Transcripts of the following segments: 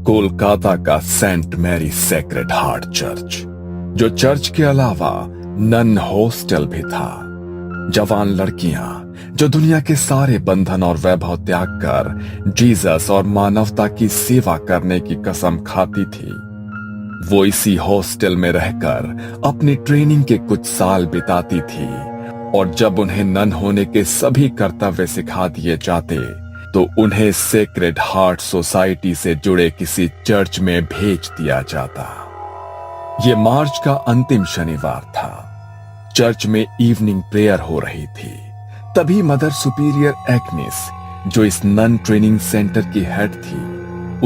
कोलकाता का saint Mary sacred heart church, जो church के अलावा नन हॉस्टल भी था। जवान लड़कियां जो दुनिया के सारे बंधन और वैभव त्याग कर जीसस और मानवता की सेवा करने की कसम खाती थी, वो इसी हॉस्टल में रहकर अपनी ट्रेनिंग के कुछ साल बिताती थी। और जब उन्हें नन होने के सभी कर्तव्य सिखा दिए जाते तो उन्हें सेक्रेड हार्ट सोसाइटी से जुड़े किसी चर्च में भेज दिया जाता। यह मार्च का अंतिम शनिवार था। चर्च में इवनिंग प्रेयर हो रही थी। तभी मदर सुपीरियर एग्नेस, जो इस नन ट्रेनिंग सेंटर की हेड थी,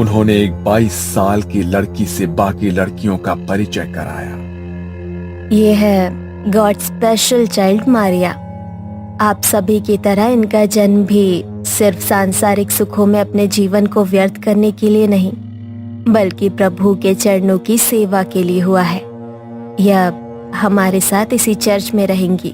उन्होंने एक 22 साल की लड़की से बाकी लड़कियों का परिचय कराया। ये है गॉड स्पेशल चाइल्ड मारिया। आप सभी की तरह इनका जन्म भी सिर्फ सांसारिक सुखों में अपने जीवन को व्यर्थ करने के लिए नहीं, बल्कि प्रभु के चरणों की सेवा के लिए हुआ है। यह हमारे साथ इसी चर्च में रहेंगी।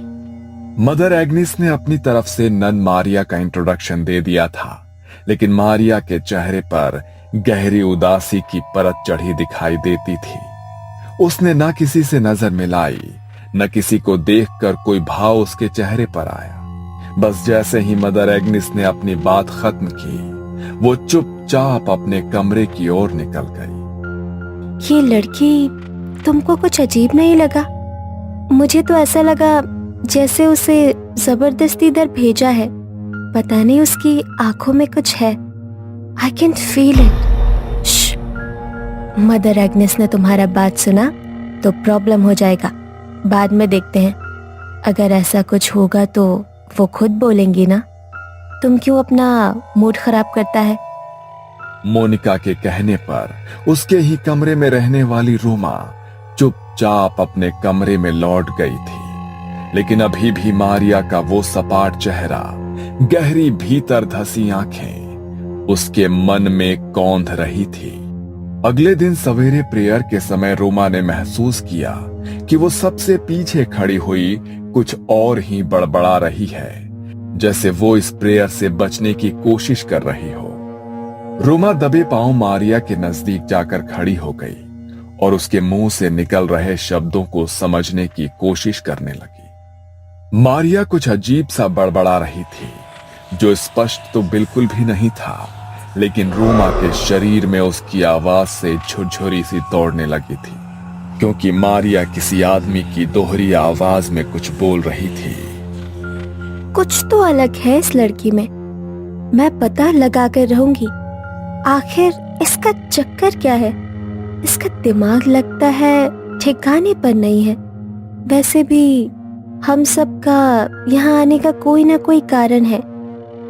मदर एग्नेस ने अपनी तरफ से नन मारिया का इंट्रोडक्शन दे दिया था, लेकिन मारिया के चेहरे पर गहरी उदासी की परत चढ़ी दिखाई देती थी। उसने न किसी से नजर मिलाई, न किसी को देखकर कोई भाव उसके चेहरे पर आया। बस जैसे ही मदर एग्नेस ने अपनी बात खत्म की, वो चुपचाप अपने कमरे की ओर निकल गई। ये लड़की तुमको कुछ अजीब नहीं लगा? मुझे तो ऐसा लगा जैसे उसे जबरदस्ती इधर भेजा है। पता नहीं, उसकी आंखों में कुछ है। I can feel it. Mother Agnes ने तुम्हारा बात सुना तो प्रॉब्लम हो जाएगा। बाद में देखते हैं। अगर ऐसा कुछ होगा तो वो खुद बोलेंगी ना। तुम क्यों अपना मूड खराब करता है? मोनिका के कहने पर उसके ही कमरे में रहने वाली रोमा चुपचाप अपने कमरे में लौट गई थी। लेकिन अभी भी मारिया का वो सपाट चेहरा, गहरी भीतर धसी आंखें उसके मन में कौंध रही थी। अगले दिन सवेरे प्रेयर के समय रोमा ने महसूस किया कि वो सबसे पीछे खड़ी हुई कुछ और ही बड़बड़ा रही है, जैसे वो इस प्रेयर से बचने की कोशिश कर रही हो। रोमा दबे पांव मारिया के नजदीक जाकर खड़ी हो गई और उसके मुंह से निकल रहे शब्दों को समझने की कोशिश करने लगी। मारिया कुछ अजीब सा बड़बड़ा रही थी, जो स्पष्ट तो बिल्कुल भी नहीं था, लेकिन रोमा के शरीर में उसकी आवाज से झुरझुरी सी दौड़ने लगी थी, क्योंकि मारिया किसी आदमी की दोहरी आवाज में कुछ बोल रही थी। कुछ तो अलग है इस लड़की में। मैं पता लगा कर रहूंगी आखिर इसका चक्कर क्या है। इसका दिमाग लगता है ठिकाने पर नहीं है। वैसे भी हम सबका यहाँ आने का कोई ना कोई कारण है।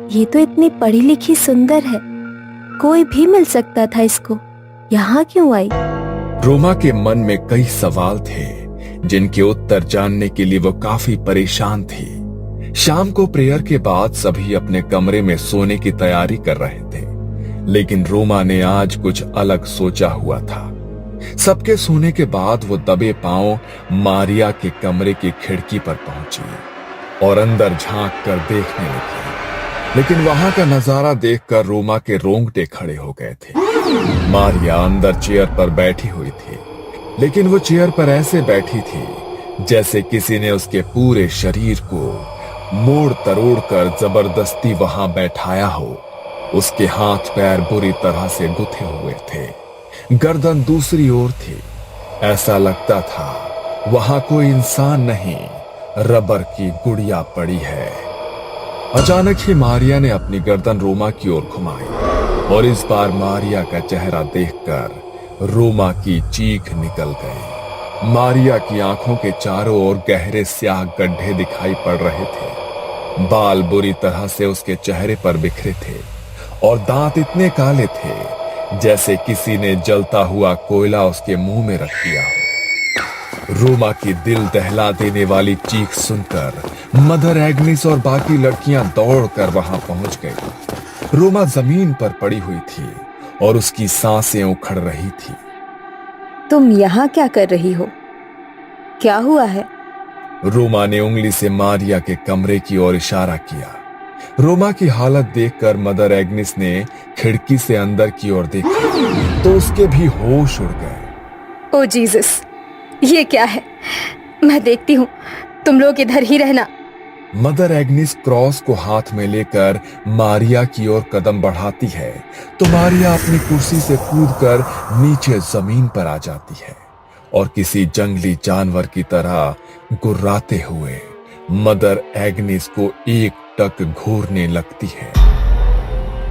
ये तो इतनी पढ़ी लिखी सुंदर है, कोई भी मिल सकता था इसको। यहाँ क्यों आई? रोमा के मन में कई सवाल थे, जिनके उत्तर जानने के लिए वो काफी परेशान थी। शाम को प्रेयर के बाद सभी अपने कमरे में सोने की तैयारी कर रहे थे, लेकिन रोमा ने आज कुछ अलग सोचा हुआ था। सबके सोने के बाद वो दबे पांव मारिया के कमरे की खिड़की पर पहुंची और अंदर झांक कर देखने लगी। लेकिन वहां का नजारा देखकर रोमा के रोंगटे खड़े हो गए थे। मारिया अंदर चेयर पर बैठी हुई थी, लेकिन वो चेयर पर ऐसे बैठी थी जैसे किसी ने उसके पूरे शरीर को मोड़ तरोड़ कर जबरदस्ती वहां बैठाया हो। उसके हाथ पैर बुरी तरह से गुथे हुए थे, गर्दन दूसरी ओर थी। ऐसा लगता था वहां कोई इंसान नहीं, रबर की गुड़िया पड़ी है। अचानक ही मारिया ने अपनी गर्दन रोमा की ओर घुमाई और इस बार मारिया का चेहरा देखकर रोमा की चीख निकल गई। मारिया की आंखों के चारों ओर गहरे स्याह गड्ढे दिखाई पड़ रहे थे। बाल बुरी तरह से उसके चेहरे पर बिखरे थे और दांत इतने काले थे जैसे किसी ने जलता हुआ कोयला उसके मुंह में रख दिया। रोमा की दिल दहला देने वाली चीख सुनकर मदर एग्नेस और बाकी लड़कियां दौड़कर वहां पहुंच गई। रोमा जमीन पर पड़ी हुई थी और उसकी सांसें उखड़ रही थी। तुम यहाँ क्या कर रही हो? क्या हुआ है? रोमा ने उंगली से मारिया के कमरे की ओर इशारा किया। रोमा की हालत देखकर मदर एग्निस ने खिड़की से अंदर की ओर देखा तो उसके भी होश उड़ गए। ओ जीसस, ये क्या है? मैं देखती हूँ, तुम लोग इधर ही रहना। मदर एग्निस क्रॉस को हाथ में लेकर मारिया की ओर कदम बढ़ाती है तो मारिया अपनी कुर्सी से कूदकर नीचे जमीन पर आ जाती है और किसी जंगली जानवर की तरह गुर्राते हुए मदर एग्निस को एक टक घूरने लगती है।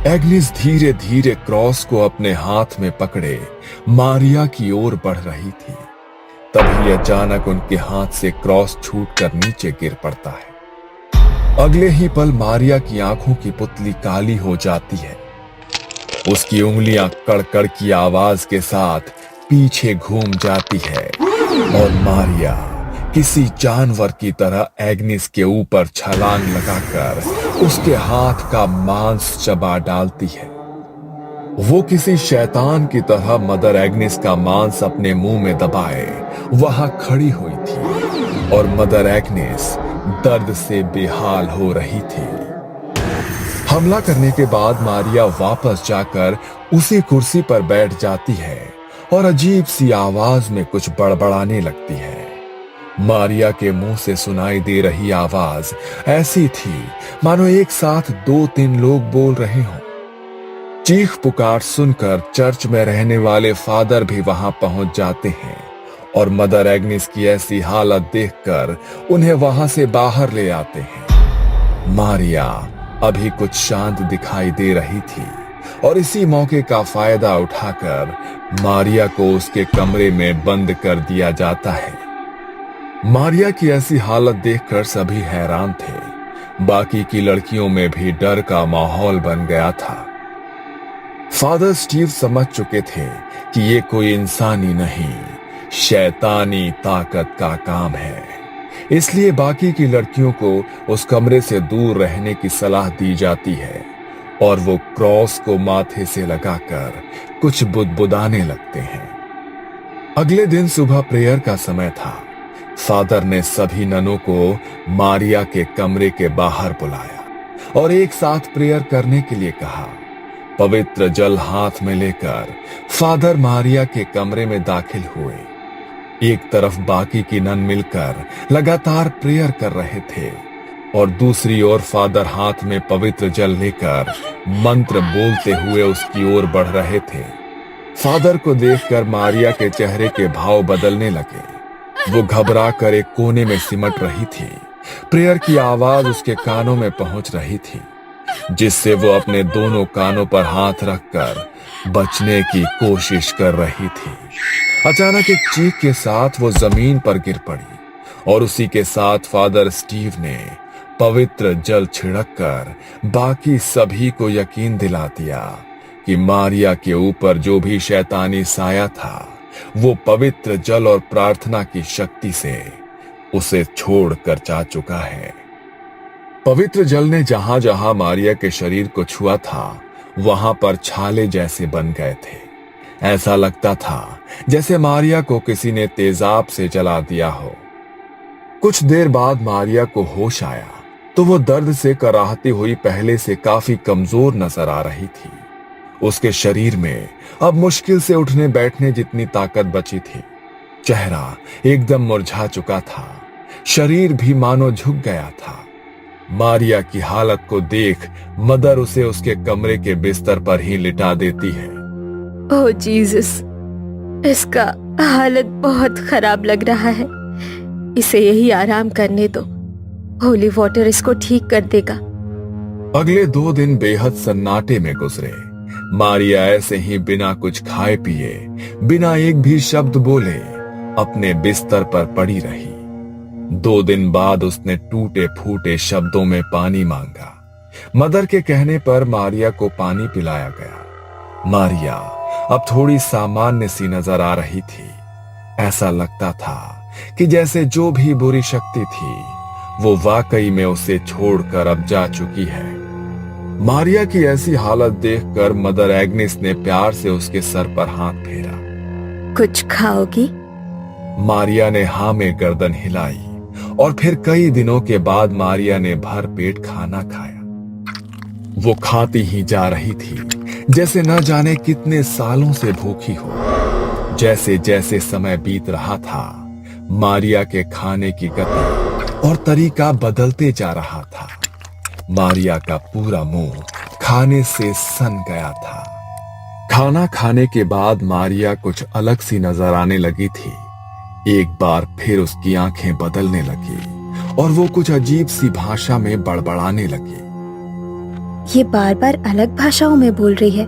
एग्निस धीरे धीरे क्रॉस को अपने हाथ में पकड़े मारिया की ओर बढ़ रही थी। तभी अचानक उनके हाथ से क्रॉस छूटकर नीचे गिर पड़ता है। अगले ही पल मारिया की आंखों की पुतली काली हो जाती है। उसकी उंगलियां कड़कड़ की आवाज के साथ पीछे घूम जाती है और मारिया किसी जानवर की तरह एग्निस के ऊपर छलांग लगाकर उसके हाथ का मांस चबा डालती है। वो किसी शैतान की तरह मदर एग्निस का मांस अपने मुंह में दबाए वहां खड़ी हुई थी और मदर एग्निस दर्द से बेहाल हो रही थी। हमला करने के बाद मारिया वापस जाकर उसी कुर्सी पर बैठ जाती है और अजीब सी आवाज में कुछ बड़बड़ाने लगती है। मारिया के मुंह से सुनाई दे रही आवाज ऐसी थी मानो एक साथ 2-3 लोग बोल रहे हों। चीख पुकार सुनकर चर्च में रहने वाले फादर भी वहां पहुंच जाते हैं और मदर एग्निस की ऐसी हालत देखकर उन्हें वहां से बाहर ले आते हैं। मारिया अभी कुछ शांत दिखाई दे रही थी और इसी मौके का फायदा उठाकर मारिया को उसके कमरे में बंद कर दिया जाता है। मारिया की ऐसी हालत देखकर सभी हैरान थे। बाकी की लड़कियों में भी डर का माहौल बन गया था। फादर स्टीव समझ चुके थे कि ये कोई इंसानी नहीं, शैतानी ताकत का काम है। इसलिए बाकी की लड़कियों को उस कमरे से दूर रहने की सलाह दी जाती है और वो क्रॉस को माथे से लगाकर कुछ बुदबुदाने लगते हैं। अगले दिन सुबह प्रेयर का समय था। फादर ने सभी ननों को मारिया के कमरे के बाहर बुलाया और एक साथ प्रेयर करने के लिए कहा। पवित्र जल हाथ में लेकर फादर मारिया के कमरे में दाखिल हुए। एक तरफ बाकी की नन मिलकर लगातार प्रेयर कर रहे थे और दूसरी ओर फादर हाथ में पवित्र जल लेकर मंत्र बोलते हुए उसकी ओर बढ़ रहे थे। फादर को देखकर मारिया के चेहरे के भाव बदलने लगे। वो घबरा कर एक कोने में सिमट रही थी। प्रेयर की आवाज उसके कानों में पहुंच रही थी, जिससे वो अपने दोनों कानों पर हाथ रखकर बचने की कोशिश कर रही थी। अचानक एक चीख के साथ वो जमीन पर गिर पड़ी और उसी के साथ फादर स्टीव ने पवित्र जल छिड़ककर बाकी सभी को यकीन दिला दिया कि मारिया के ऊपर जो भी शैतानी साया था वो पवित्र जल और प्रार्थना की शक्ति से उसे छोड़कर जा चुका है। पवित्र जल ने जहां जहां मारिया के शरीर को छुआ था वहां पर छाले जैसे बन गए थे। ऐसा लगता था जैसे मारिया को किसी ने तेजाब से जला दिया हो। कुछ देर बाद मारिया को होश आया तो वो दर्द से कराहती हुई पहले से काफी कमजोर नजर आ रही थी। उसके शरीर में अब मुश्किल से उठने बैठने जितनी ताकत बची थी। चेहरा एकदम मुरझा चुका था, शरीर भी मानो झुक गया था। मारिया की हालत को देख मदर उसे उसके कमरे के बिस्तर पर ही लिटा देती है। ओह जीसस, इसका हालत बहुत खराब लग रहा है। इसे यही आराम करने दो, होली वाटर इसको ठीक कर देगा। अगले 2 दिन बेहद सन्नाटे में गुजरे। मारिया ऐसे ही बिना कुछ खाए पिए, बिना एक भी शब्द बोले अपने बिस्तर पर पड़ी रही। 2 दिन बाद उसने टूटे फूटे शब्दों में पानी मांगा। मदर के कहने पर मारिया को पानी पिलाया गया। मारिया अब थोड़ी सामान्य सी नजर आ रही थी। ऐसा लगता था कि जैसे जो भी बुरी शक्ति थी वो वाकई में उसे छोड़कर अब जा चुकी है। मारिया की ऐसी हालत देखकर मदर एग्निस ने प्यार से उसके सर पर हाथ फेरा। कुछ खाओगी? मारिया ने हाँ में गर्दन हिलाई और फिर कई दिनों के बाद मारिया ने भर पेट खाना खाया। वो खाती ही जा रही थी जैसे न जाने कितने सालों से भूखी हो। जैसे जैसे समय बीत रहा था, मारिया के खाने की गति और तरीका बदलते जा रहा था। मारिया का पूरा मुंह खाने से सन गया था। खाना खाने के बाद मारिया कुछ अलग सी नजर आने लगी थी। एक बार फिर उसकी आंखें बदलने लगी और वो कुछ अजीब सी भाषा में बड़बड़ाने लगी। ये बार बार अलग भाषाओं में बोल रही है,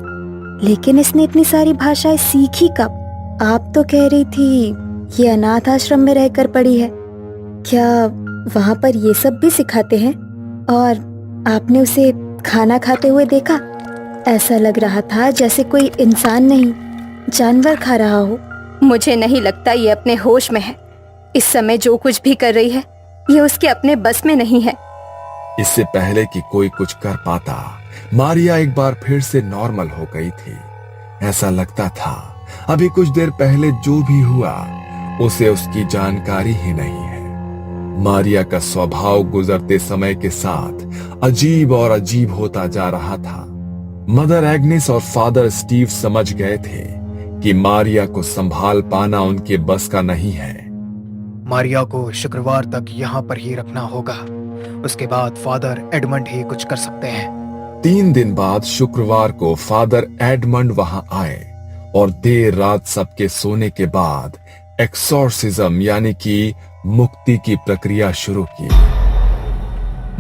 लेकिन इसने इतनी सारी भाषाएं सीखी कब? आप तो कह रही थी ये अनाथ आश्रम में रहकर पढ़ी है। क्या वहाँ पर ये सब भी सिखाते हैं? और आपने उसे खाना खाते हुए देखा? ऐसा लग रहा था जैसे कोई इंसान नहीं, जानवर खा रहा हो। मुझे नहीं लगता ये अपने होश में है। इस समय जो कुछ भी कर रही है ये उसके अपने बस में नहीं है। इससे पहले कि कोई कुछ कर पाता, मारिया एक बार फिर से नॉर्मल हो गई थी। ऐसा लगता था अभी कुछ देर पहले जो भी हुआ उसे उसकी जानकारी ही नहीं है। मारिया का स्वभाव गुजरते समय के साथ अजीब और अजीब होता जा रहा था। मदर एग्नेस और फादर स्टीव समझ गए थे कि मारिया को संभाल पाना उनके बस का नहीं है। मारिया को शुक्रवार तक यहाँ पर ही रखना होगा, उसके बाद फादर एडमंड ही कुछ कर सकते हैं। 3 दिन बाद शुक्रवार को फादर एडमंड वहां आए और देर रात सबके सोने के बाद एक्सोर्सिज्म यानी कि मुक्ति की प्रक्रिया शुरू की।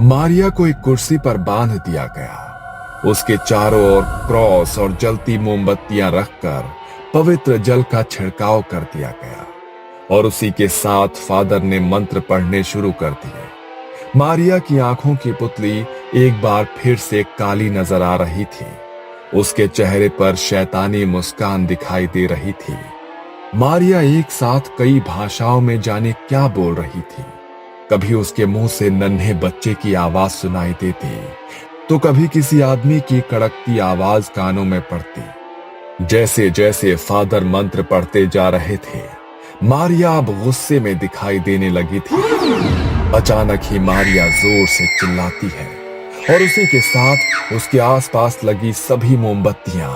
मारिया को एक कुर्सी पर बांध दिया गया। उसके चारों ओर क्रॉस और जलती मोमबत्तियां रखकर पवित्र जल का छिड़काव कर दिया गया और उसी के साथ फादर ने मंत्र पढ़ने शुरू कर दिए। मारिया की आंखों की पुतली एक बार फिर से काली नजर आ रही थी। उसके चेहरे पर शैतानी मुस्कान दिखाई दे रही थी। मारिया एक साथ कई भाषाओं में जाने क्या बोल रही थी। कभी उसके मुंह से नन्हे बच्चे की आवाज सुनाई देती, तो कभी किसी आदमी की कड़कती आवाज कानों में पड़ती। जैसे जैसे फादर मंत्र पढ़ते जा रहे थे, मारिया अब गुस्से में दिखाई देने लगी थी। अचानक ही मारिया जोर से चिल्लाती है और उसी के साथ उसके आसपास लगी सभी मोमबत्तियां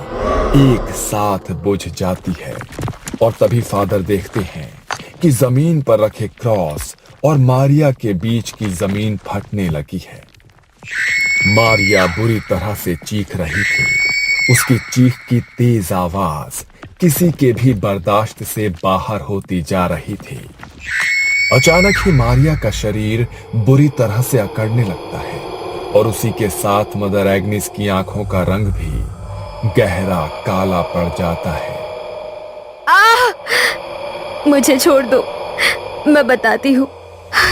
एक साथ बुझ जाती है। और तभी फादर देखते हैं कि जमीन पर रखे क्रॉस और मारिया के बीच की जमीन फटने लगी है। मारिया बुरी तरह से चीख रही थी। उसकी चीख की तेज आवाज किसी के भी बर्दाश्त से बाहर होती जा रही थी। अचानक ही मारिया का शरीर बुरी तरह से अकड़ने लगता है और उसी के साथ मदर एग्नेस की आंखों का रंग भी गहरा काला पड़ जाता है। मुझे छोड़ दो, मैं बताती हूँ,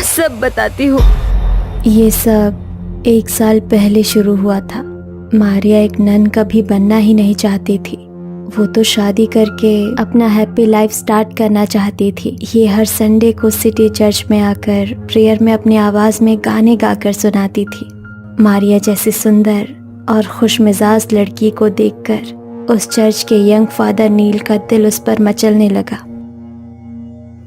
सब बताती हूँ। ये सब 1 साल पहले शुरू हुआ था। मारिया एक नन कभी बनना ही नहीं चाहती थी। वो तो शादी करके अपना हैप्पी लाइफ स्टार्ट करना चाहती थी। ये हर संडे को सिटी चर्च में आकर प्रेयर में अपनी आवाज में गाने गाकर सुनाती थी। मारिया जैसी सुंदर और खुश मिजाज लड़की को देखकर उस चर्च के यंग फादर नील का दिल उस पर मचलने लगा।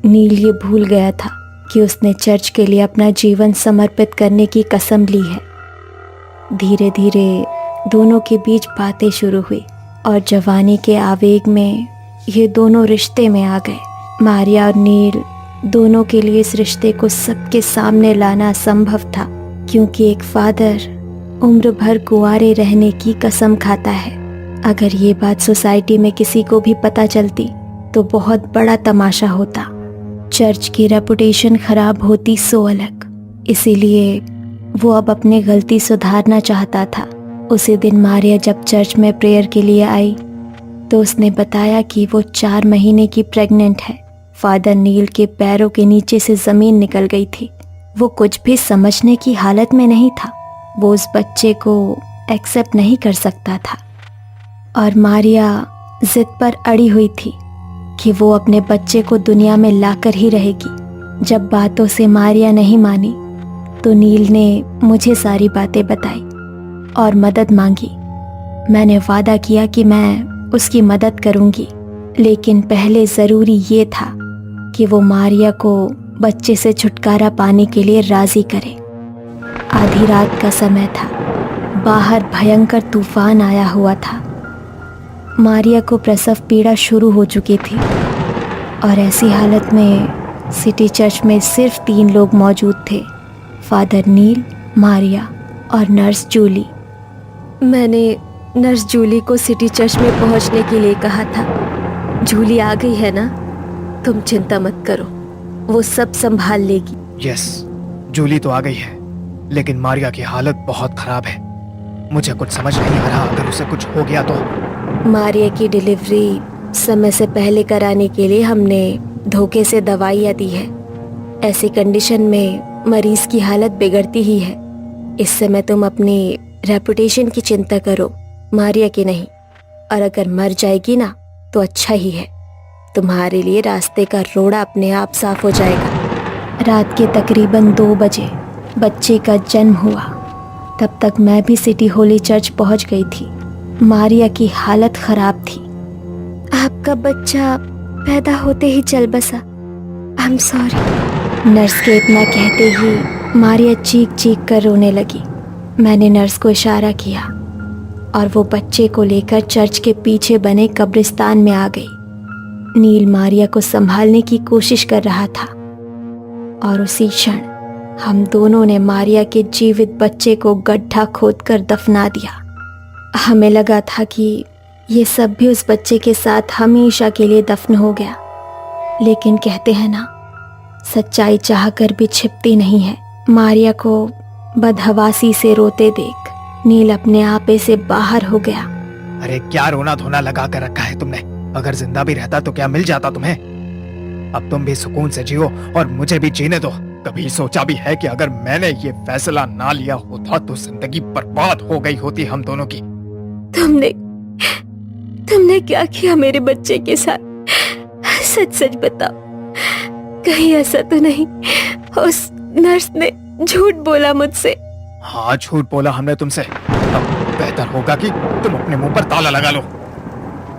नील ये भूल गया था कि उसने चर्च के लिए अपना जीवन समर्पित करने की कसम ली है। धीरे धीरे दोनों के बीच बातें शुरू हुई और जवानी के आवेग में ये दोनों रिश्ते में आ गए। मारिया और नील दोनों के लिए इस रिश्ते को सबके सामने लाना असंभव था, क्योंकि एक फादर उम्र भर कुंवारे रहने की कसम खाता है। अगर ये बात सोसाइटी में किसी को भी पता चलती तो बहुत बड़ा तमाशा होता। चर्च की रेपुटेशन खराब होती सो अलग। इसीलिए वो अब अपनी गलती सुधारना चाहता था। उसी दिन मारिया जब चर्च में प्रेयर के लिए आई तो उसने बताया कि वो 4 महीने की प्रेग्नेंट है। फादर नील के पैरों के नीचे से जमीन निकल गई थी। वो कुछ भी समझने की हालत में नहीं था। वो उस बच्चे को एक्सेप्ट नहीं कर सकता था और मारिया जिद पर अड़ी हुई थी कि वो अपने बच्चे को दुनिया में लाकर ही रहेगी। जब बातों से मारिया नहीं मानी तो नील ने मुझे सारी बातें बताई और मदद मांगी। मैंने वादा किया कि मैं उसकी मदद करूंगी, लेकिन पहले ज़रूरी ये था कि वो मारिया को बच्चे से छुटकारा पाने के लिए राज़ी करे। आधी रात का समय था। बाहर भयंकर तूफान आया हुआ था। मारिया को प्रसव पीड़ा शुरू हो चुकी थी और ऐसी हालत में सिटी चर्च में सिर्फ 3 लोग मौजूद थे, फादर नील, मारिया और नर्स जूली। मैंने नर्स जूली को सिटी चर्च में पहुंचने के लिए कहा था। जूली आ गई है ना, तुम चिंता मत करो, वो सब संभाल लेगी। यस, जूली तो आ गई है, लेकिन मारिया की हालत बहुत खराब है। मुझे कुछ समझ नहीं आ रहा, अगर उसे कुछ हो गया तो। मारिया की डिलीवरी समय से पहले कराने के लिए हमने धोखे से दवाइयाँ दी है। ऐसी कंडीशन में मरीज की हालत बिगड़ती ही है। इस समय तुम अपनी रेपुटेशन की चिंता करो, मारिया की नहीं। और अगर मर जाएगी ना तो अच्छा ही है, तुम्हारे लिए रास्ते का रोड़ा अपने आप साफ हो जाएगा। रात के तकरीबन 2 बजे बच्चे का जन्म हुआ। तब तक मैं भी सिटी होली चर्च पहुंच गई थी। मारिया की हालत खराब थी। आपका बच्चा पैदा होते ही चल बसा। I am sorry. नर्स के इतना कहते ही मारिया चीख चीख कर रोने लगी। मैंने नर्स को इशारा किया और वो बच्चे को लेकर चर्च के पीछे बने कब्रिस्तान में आ गई। नील मारिया को संभालने की कोशिश कर रहा था और उसी क्षण हम दोनों ने मारिया के जीवित बच्चे को गड्ढा खोदकर दफना दिया। हमें लगा था कि ये सब भी उस बच्चे के साथ हमेशा के लिए दफन हो गया, लेकिन कहते हैं ना, सच्चाई चाहकर भी छिपती नहीं है। मारिया को बदहवासी से रोते देख नील अपने आपे से बाहर हो गया। अरे क्या रोना धोना लगा कर रखा है तुमने? अगर जिंदा भी रहता तो क्या मिल जाता तुम्हें? अब तुम भी सुकून से जियो और मुझे भी जीने दो। कभी सोचा भी है कि अगर मैंने ये फैसला ना लिया होता तो जिंदगी बर्बाद हो गई होती हम दोनों की। तुमने क्या किया मेरे बच्चे के साथ? सच सच बताओ, कहीं ऐसा तो नहीं उस नर्स ने झूठ बोला मुझसे? हाँ, झूठ बोला हमने तुमसे। अब बेहतर होगा कि तुम अपने मुंह पर ताला लगा लो।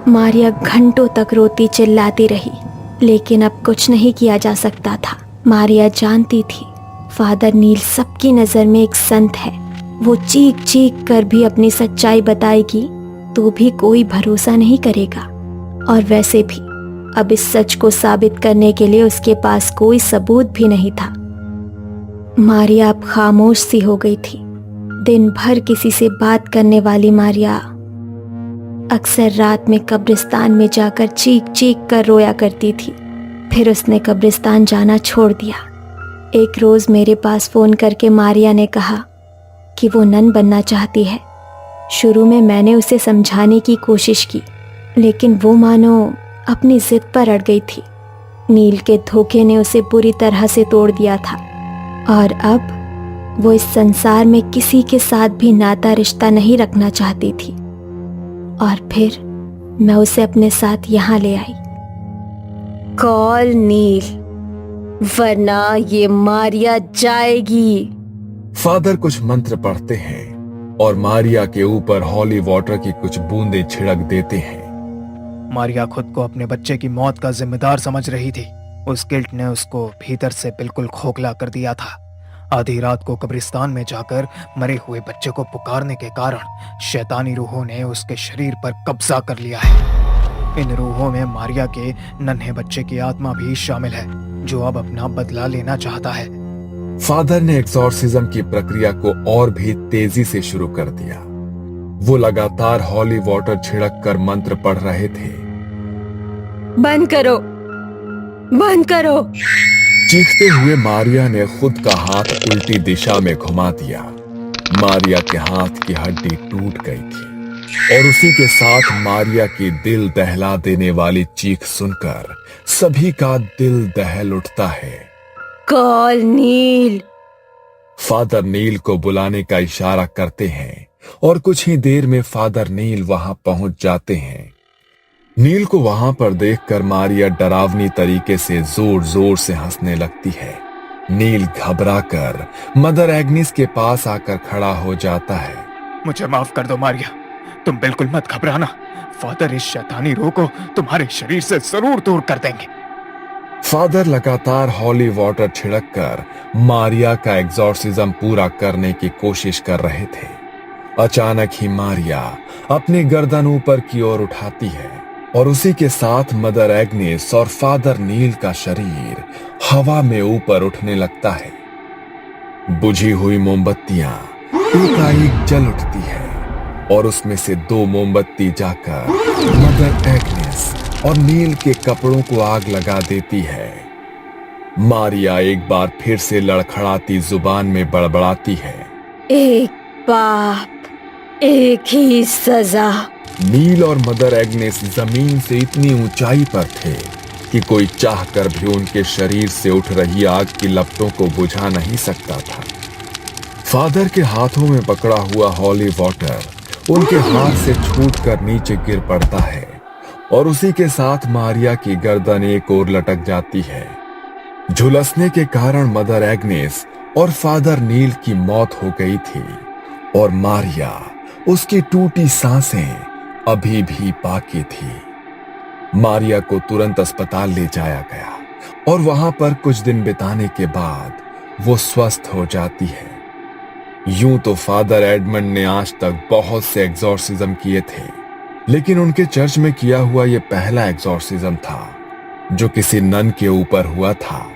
मारिया घंटों तक रोती चिल्लाती रही, लेकिन अब कुछ नहीं किया जा सकता था। मारिया जानती थी फादर नील सबकी नजर में एक संत है। वो चीख चीख कर भी अपनी सच्चाई बताएगी तो भी कोई भरोसा नहीं करेगा। और वैसे भी अब इस सच को साबित करने के लिए उसके पास कोई सबूत भी नहीं था। मारिया अब खामोश सी हो गई थी। दिन भर किसी से बात करने वाली मारिया अक्सर रात में कब्रिस्तान में जाकर चीख चीख कर रोया करती थी। फिर उसने कब्रिस्तान जाना छोड़ दिया। एक रोज मेरे पास फोन करके मारिया ने कहा कि वो नन बनना चाहती है। शुरू में मैंने उसे समझाने की कोशिश की, लेकिन वो मानो अपनी जिद पर अड़ गई थी। नील के धोखे ने उसे बुरी तरह से तोड़ दिया था और अब वो इस संसार में किसी के साथ भी नाता रिश्ता नहीं रखना चाहती थी। और फिर मैं उसे अपने साथ यहाँ ले आई। कॉल नील, वरना ये मारिया जाएगी। फादर कुछ मंत्र पढ़ते हैं और मारिया के ऊपर हॉली वाटर की कुछ बूंदें छिड़क देते हैं। मारिया खुद को अपने बच्चे की मौत का जिम्मेदार समझ रही थी। उस गिल्ट ने उसको भीतर से बिल्कुल खोखला कर दिया था। आधी रात को कब्रिस्तान में जाकर मरे हुए बच्चे को पुकारने के कारण शैतानी रूहों ने उसके शरीर पर कब्जा कर लिया है। इन रूहों में मारिया के नन्हे बच्चे की आत्मा भी शामिल है, जो अब अपना बदला लेना चाहता है। फादर ने एक्सॉर्सिज्म की प्रक्रिया को और भी तेजी से शुरू कर दिया। वो लगातार हॉली वाटर छिड़क कर मंत्र पढ़ रहे थे। बंद करो, बंद करो। चीखते हुए मारिया ने खुद का हाथ उल्टी दिशा में घुमा दिया। मारिया के हाथ की हड्डी टूट गई थी और उसी के साथ मारिया की दिल दहला देने वाली चीख सुनकर सभी का दिल दहल उठता है। कॉल नील। फादर नील को बुलाने का इशारा करते हैं और कुछ ही देर में फादर नील वहां पहुंच जाते हैं। नील को वहां पर देखकर मारिया डरावनी तरीके से जोर जोर से हंसने लगती है। नील घबराकर मदर एग्निस के पास आकर खड़ा हो जाता है। मुझे माफ कर दो मारिया, तुम बिल्कुल मत घबराना। फादर इस शैतानी रूह को तुम्हारे शरीर से जरूर दूर कर देंगे। फादर लगातार हॉली वाटर छिड़क कर मारिया का एग्जॉर्सिज्म पूरा करने की कोशिश कर रहे थे। अचानक ही मारिया अपनी गर्दन ऊपर की ओर उठाती है और उसी के साथ मदर एग्नेस और फादर नील का शरीर हवा में ऊपर उठने लगता है। बुझी हुई मोमबत्तियां एकाएक जल उठती है और उसमें से 2 मोमबत्ती जाकर मदर एग्नेस और नील के कपड़ों को आग लगा देती है। मारिया एक बार फिर से लड़खड़ाती जुबान में बड़बड़ाती है, एक पाप, एक ही सजा। नील और मदर एग्नेस जमीन से इतनी ऊंचाई पर थे कि कोई चाहकर भी उनके शरीर से उठ रही आग की लपटों को बुझा नहीं सकता था। फादर के हाथों में पकड़ा हुआ हॉली वाटर उनके हाथ से छूटकर नीचे गिर पड़ता है और उसी के साथ मारिया की गर्दन एक ओर लटक जाती है। झुलसने के कारण मदर एग्नेस और फादर नील की मौत हो गई थी और मारिया, उसकी टूटी सांसें अभी भी बाकी थी। मारिया को तुरंत अस्पताल ले जाया गया और वहां पर कुछ दिन बिताने के बाद वो स्वस्थ हो जाती है। यूं तो फादर एडमंड ने आज तक बहुत से एग्जॉर्सिज्म किए थे, लेकिन उनके चर्च में किया हुआ यह पहला एग्जॉर्सिज्म था जो किसी नन के ऊपर हुआ था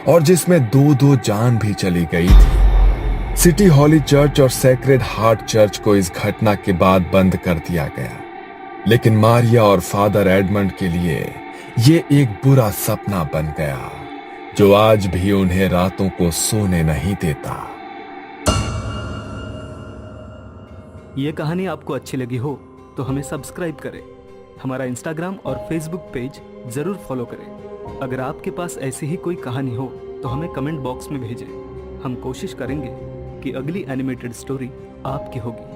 और जिसमें 2 जान भी चली गई थी। सिटी हॉली चर्च और सेक्रेड हार्ट चर्च को इस घटना के बाद बंद कर दिया गया, लेकिन मारिया और फादर एडमंड के लिए ये एक बुरा सपना बन गया जो आज भी उन्हें रातों को सोने नहीं देता। ये कहानी आपको अच्छी लगी हो तो हमें सब्सक्राइब करें, हमारा इंस्टाग्राम और फेसबुक पेज जरूर फॉलो करें। अगर आपके पास ऐसी ही कोई कहानी हो तो हमें कमेंट बॉक्स में भेजें। हम कोशिश करेंगे कि अगली एनिमेटेड स्टोरी आपकी होगी।